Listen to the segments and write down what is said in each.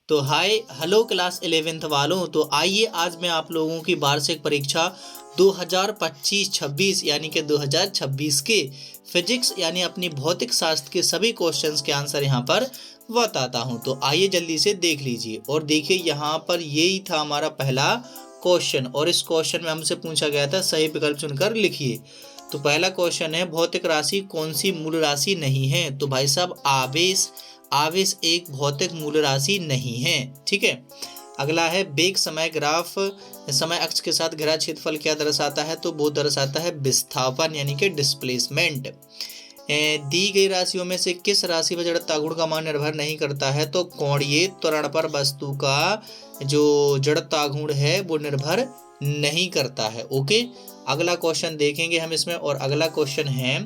तो hi hello class 11th वालों। तो आइए आज मैं आप लोगों की वार्षिक परीक्षा 2025-26 यानी कि 2026 के फिजिक्स यानी अपनी भौतिक शास्त्र के सभी क्वेश्चंस के आंसर यहाँ पर बताता हूँ। तो आइए जल्दी से देख लीजिए और देखिए यहाँ पर यही था हमारा पहला क्वेश्चन और इस क्वेश्चन में हमसे पूछा गया था सही विकल्प चुनकर लिखिए। तो पहला क्वेश्चन है भौतिक राशि कौन सी मूल राशि नहीं है। तो भाई साहब आवेश आवेश एक भौतिक मूल राशि नहीं है। ठीक है। अगला है वेग समय ग्राफ समय अक्ष के साथ घिरा क्षेत्रफल क्या दर्शाता है। तो वो दर्शाता है विस्थापन यानी कि डिस्प्लेसमेंट। दी गई राशियों में से किस राशि पर जड़ता गुण का मान निर्भर नहीं करता है। तो कोणीय त्वरण पर वस्तु का जो जड़ता गुण है वो निर्भर नहीं करता है। ओके। अगला क्वेश्चन देखेंगे हम इसमें और अगला क्वेश्चन है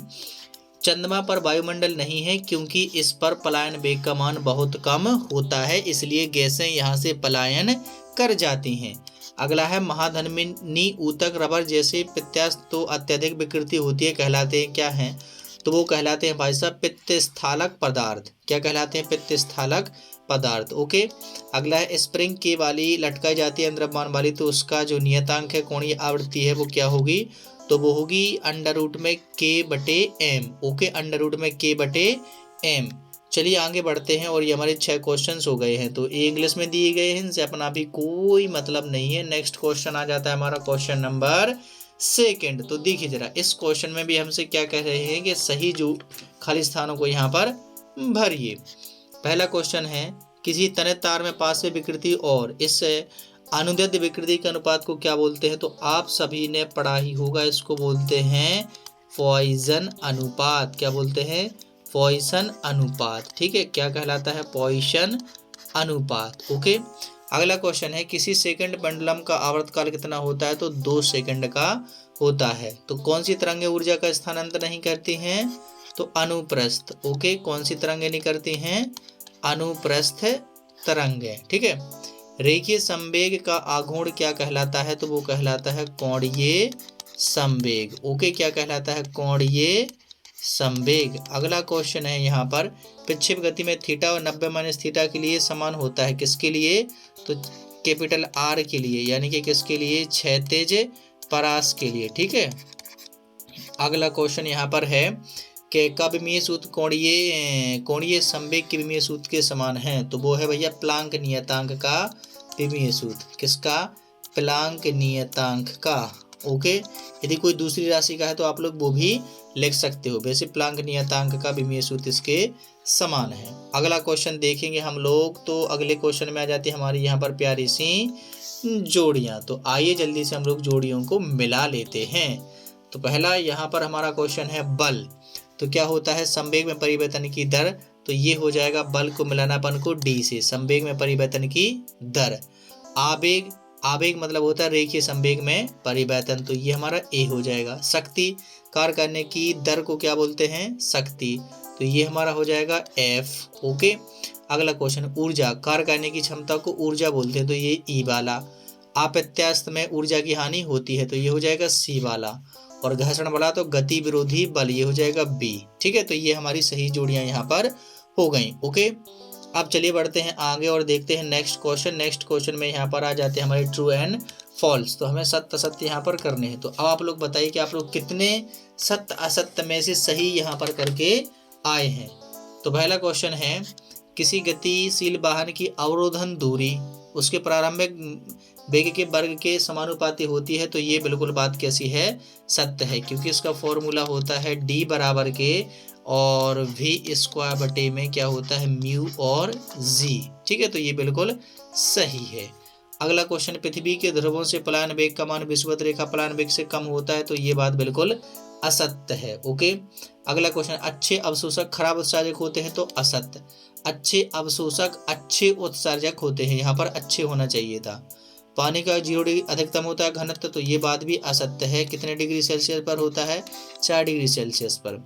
चंद्रमा पर वायुमंडल नहीं है क्योंकि इस पर पलायन वेग का मान बहुत कम होता है, इसलिए गैसें यहाँ से पलायन कर जाती हैं। अगला है महाधमनी ऊतक रबर जैसे पित्ताशय तो अत्यधिक विकृति होती है कहलाते हैं क्या हैं। तो वो कहलाते हैं भाई साहब पित्तस्थालक पदार्थ। क्या कहलाते हैं? पित्तस्थालक पदार्थ। ओके। अगला है स्प्रिंग के वाली लटकाई जाती है द्रव्यमान वाली तो उसका जो नियतांक है कोणीय आवृत्ति है वो क्या होगी। तो वो होगी अंडर रूट में k/m। ओके। अंडर रूट में k/m। चलिए आगे बढ़ते हैं और ये हमारे 6 क्वेश्चंस हो गए हैं। तो ये इंग्लिश में दिए गए हैं, इनसे अपना भी कोई मतलब नहीं है। नेक्स्ट क्वेश्चन आ जाता है हमारा क्वेश्चन नंबर 2। तो देखिए जरा इस क्वेश्चन में भी हमसे क्या कह रहे हैं कि सही जो खाली स्थानों को यहाँ पर भरिए। पहला क्वेश्चन है किसी तनित तार में पास से विकृति और इस अनुदैर्ध्य विकृति के अनुपात को क्या बोलते हैं। तो आप सभी ने पढ़ा ही होगा, इसको बोलते हैं पॉइसन अनुपात। क्या बोलते हैं? पॉइसन अनुपात। ठीक है। क्या कहलाता है? पॉइसन अनुपात। ओके। अगला क्वेश्चन है किसी सेकंड पेंडुलम का आवर्तकाल कितना होता है। तो 2 सेकंड का होता है। तो कौन सी तरंगें ऊर्जा का स्थानांतरण नहीं करती हैं। तो अनुप्रस्थ। ओके। कौन सी तरंगें नहीं करती हैं? अनुप्रस्थ तरंगें। ठीक है। रेखीय संवेग का आघूर्ण क्या कहलाता है। तो वो कहलाता है कोणीय संवेग। ओके। क्या कहलाता है? कोणीय संवेग। अगला क्वेश्चन है यहाँ पर प्रक्षेप गति में थीटा और 90 - थीटा के लिए समान होता है किसके लिए। तो कैपिटल आर के लिए यानी कि किसके लिए? क्षैतिज परास के लिए। ठीक है। अगला क्वेश्चन यहाँ पर है कि का विमीय सूत्र कोणीय संवेग के विमीय सूत्र के समान है। तो वो है भैया प्लांक नियतांक का विमीय सूत्र। किसका? प्लांक नियतांक का। ओके। यदि कोई दूसरी राशि का है तो आप लोग वो भी लिख सकते हो। वैसे प्लांक नियतांक का विमीय सूत्र इसके समान है। अगला क्वेश्चन देखेंगे हम लोग। तो अगले क्वेश्चन में आ जाती है हमारी यहाँ पर प्यारी सी जोड़ियाँ। तो आइए जल्दी से हम लोग जोड़ियों को मिला लेते हैं। तो पहला यहाँ पर हमारा क्वेश्चन है बल। तो क्या होता है? संवेग में परिवर्तन की दर। तो ये हो जाएगा बल को मिलानापन को d से, संवेग में परिवर्तन की दर। आवेग आवेग मतलब होता है रेखीय संवेग में परिवर्तन। तो ये हमारा a हो जाएगा। शक्ति कार्य करने की दर को क्या बोलते हैं? शक्ति। तो ये हमारा हो जाएगा f। ओके। अगला क्वेश्चन ऊर्जा कार्य करने की क्षमता को ऊर्जा बोलते हैं। तो ये E वाला। अप्रत्यास्थ में ऊर्जा की हानि होती है तो ये हो जाएगा C वाला। और घर्षण बल तो गति विरोधी बल ये हो जाएगा B। ठीक है। तो ये हमारी सही जोड़ियां यहाँ पर हो गई। ओके। अब चलिए बढ़ते हैं आगे और देखते हैं नेक्स्ट क्वेश्चन। नेक्स्ट क्वेश्चन में यहाँ पर आ जाते हैं हमारे ट्रू एंड फॉल्स। तो हमें सत्य असत्य यहाँ पर करने हैं। तो अब आप लोग बताइए कि आप लोग कितने सत्य असत्य में से सही यहाँ पर करके आए हैं। तो पहला क्वेश्चन है किसी गतिशील वाहन की अवरोधन दूरी उसके प्रारंभिक वेग के वर्ग के समानुपाती होती है। तो ये बिल्कुल बात कैसी है? सत्य है, क्योंकि इसका फॉर्मूला होता है d बराबर के और v² बटे में क्या होता है म्यू और g। ठीक है। तो ये बिल्कुल सही है। अगला क्वेश्चन पृथ्वी के ध्रुवों से पलायन वेग का मान विषुवत रेखा पलायन वेग से कम होता है। तो ये बात बिल्कुल असत्य है। ओके। अगला क्वेश्चन अच्छे अवशोषक खराब उत्सर्जक होते हैं। तो असत्य। अच्छे अवशोषक अच्छे उत्सर्जक होते हैं, यहाँ पर अच्छे होना चाहिए था। पानी का 0 डिग्री अधिकतम होता है घनत्व। तो ये बात भी असत्य है। कितने डिग्री सेल्सियस पर होता है? 4 डिग्री सेल्सियस पर।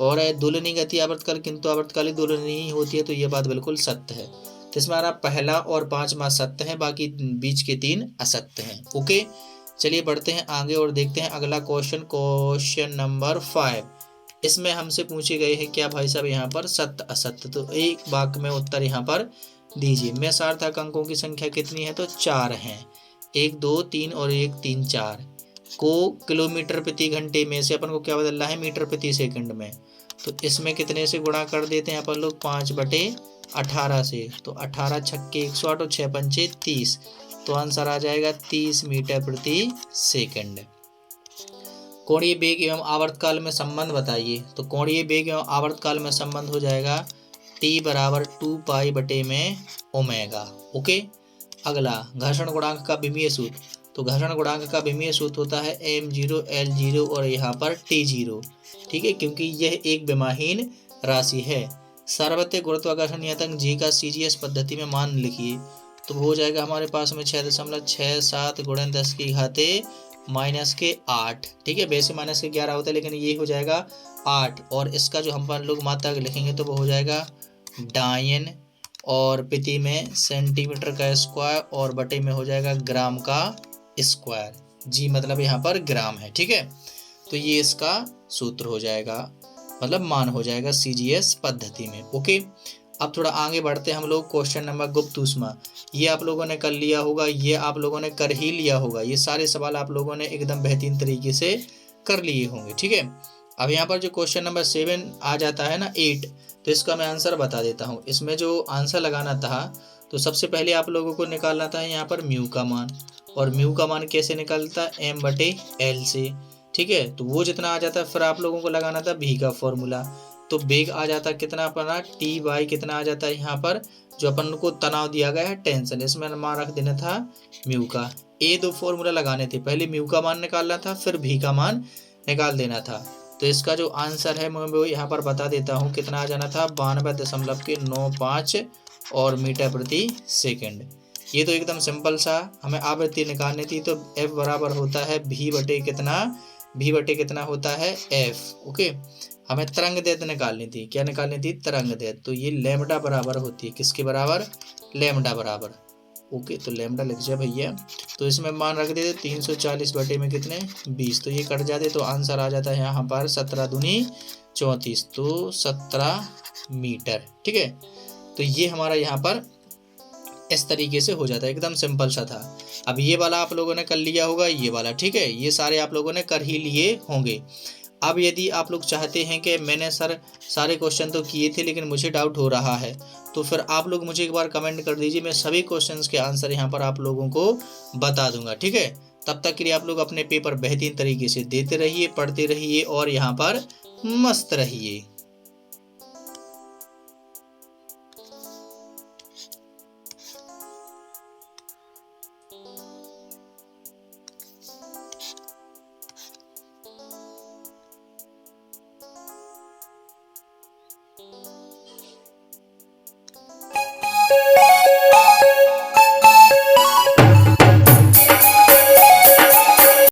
और दोलनी गति आवर्तकाल किंतु आवर्तकाली दोलनी ही होती है। तो ये बात बिल्कुल सत्य है। तो इसमें हमारा पहला और 5वां सत्य है, बाकी बीच के 3 असत्य हैं। ओके। चलिए बढ़ते हैं आगे और देखते हैं अगला क्वेश्चन। क्वेश्चन नंबर 5 इसमें हमसे पूछे गए हैं क्या भाई साहब यहाँ पर सत्य असत्य। तो एक वाक्य में उत्तर यहाँ पर दीजिए। में सार्थक अंकों की संख्या कितनी है? तो 4 हैं, 1 2 3 और 1 3 4 को किलोमीटर प्रति घंटे में से अपन को क्या बदलना है? मीटर प्रति सेकंड में। तो इसमें कितने से गुणा कर देते हैं अपन लोग? 5/18 से। तो 18 छक्के 108 और 6 पंचे 30, तो आंसर आ जाएगा 30 मीटर प्रति सेकंड। कोणीय वेग एवं आवर्तकाल में संबंध बताइए। तो कोणीय वेग एवं आवर्तकाल में संबंध हो जाएगा t बराबर 2 पाई में ओमेगा। ओके। अगला घर्षण गुणांक का विमीय सूत्र। तो घर्षण गुणांक का विमीय सूत्र होता है m0 l0 और यहाँ पर t0। ठीक है, क्योंकि यह एक विमाहीन राशि है। सार्वत्रिक गुरुत्वाकर्षण नियतांक g का CGS पद्धति में मान लिखिए। तो हो जाएगा हमारे पास में 6.67 गुणन 10 की घाते -8। ठीक है, वैसे -11 होता है, लेकिन ये हो जाएगा 8। और इसका जो हम लोग मात्रक लिखेंगे तो वो हो जाएगा डायन, और प्रति में सेंटीमीटर का स्क्वायर, और बटे में हो जाएगा ग्राम का स्क्वायर। जी मतलब यहाँ पर ग्राम है। ठीक है, तो ये इसका सूत्र हो जाएगा, मतलब मान हो जाएगा CGS पद्धति में। ओके। अब थोड़ा आगे बढ़ते हैं हम लोग। क्वेश्चन नंबर गुप्त ऊष्मा, ये आप लोगों ने कर लिया होगा, ये आप लोगों ने कर ही लिया होगा। ये सारे सवाल आप लोगों ने एकदम बेहतरीन तरीके से कर लिए होंगे। ठीक है, अब यहाँ पर जो क्वेश्चन नंबर 7 आ जाता है ना 8, तो इसका मैं आंसर बता देता हूँ। इसमें जो आंसर लगाना था, तो सबसे पहले आप लोगों को निकालना था यहाँ पर म्यू का मान। और म्यू का मान कैसे निकलता है? m/l से। ठीक है, तो वो जितना आ जाता है, फिर आप लोगों को लगाना था v का फॉर्मूला। तो वेग आ जाता कितना अपना t/, कितना आ जाता है यहाँ पर जो अपन को तनाव दिया गया है, टेंशन, इसमें मान रख देना था म्यू का। ये दो फॉर्मूला लगाने थे, पहले म्यू का मान निकालना था, फिर v का मान निकाल देना था। तो इसका जो आंसर है मैं वो यहाँ पर बता देता हूँ, कितना आ जाना था 92.95 और मीटर प्रति सेकंड। ये तो एकदम सिंपल सा हमें आवृत्ति निकालनी थी। तो F बराबर होता है v बटे कितना होता है F। ओके, हमें तरंग दैर्घ्य निकालनी थी। क्या निकालनी थी? तरंग दैर्घ्य। तो ये लैम्डा बराबर होती है किसके बराबर? लैम्डा बराबर। ओके, तो लैम्डा लिख जाए भैया। तो इसमें मान रख देते 340 बटे में कितने 20, तो ये कट जाते, तो आंसर आ जाता है यहाँ पर 17 दूनी 34, तो 17 मीटर। ठीक है, तो ये हमारा यहाँ पर इस तरीके से हो जाता है, एकदम सिंपल सा था। अब ये वाला आप लोगों ने कर लिया होगा, ये वाला। ठीक है, ये सारे आप लोगों ने कर ही लिए होंगे। अब यदि आप लोग चाहते हैं कि मैंने सारे क्वेश्चन तो किए थे लेकिन मुझे डाउट हो रहा है, तो फिर आप लोग मुझे एक बार कमेंट कर दीजिए, मैं सभी क्वेश्चंस के आंसर यहाँ पर आप लोगों को बता दूंगा। ठीक है, तब तक के लिए आप लोग अपने पेपर बेहतरीन तरीके से देते रहिए, पढ़ते रहिए और यहाँ पर मस्त रहिए।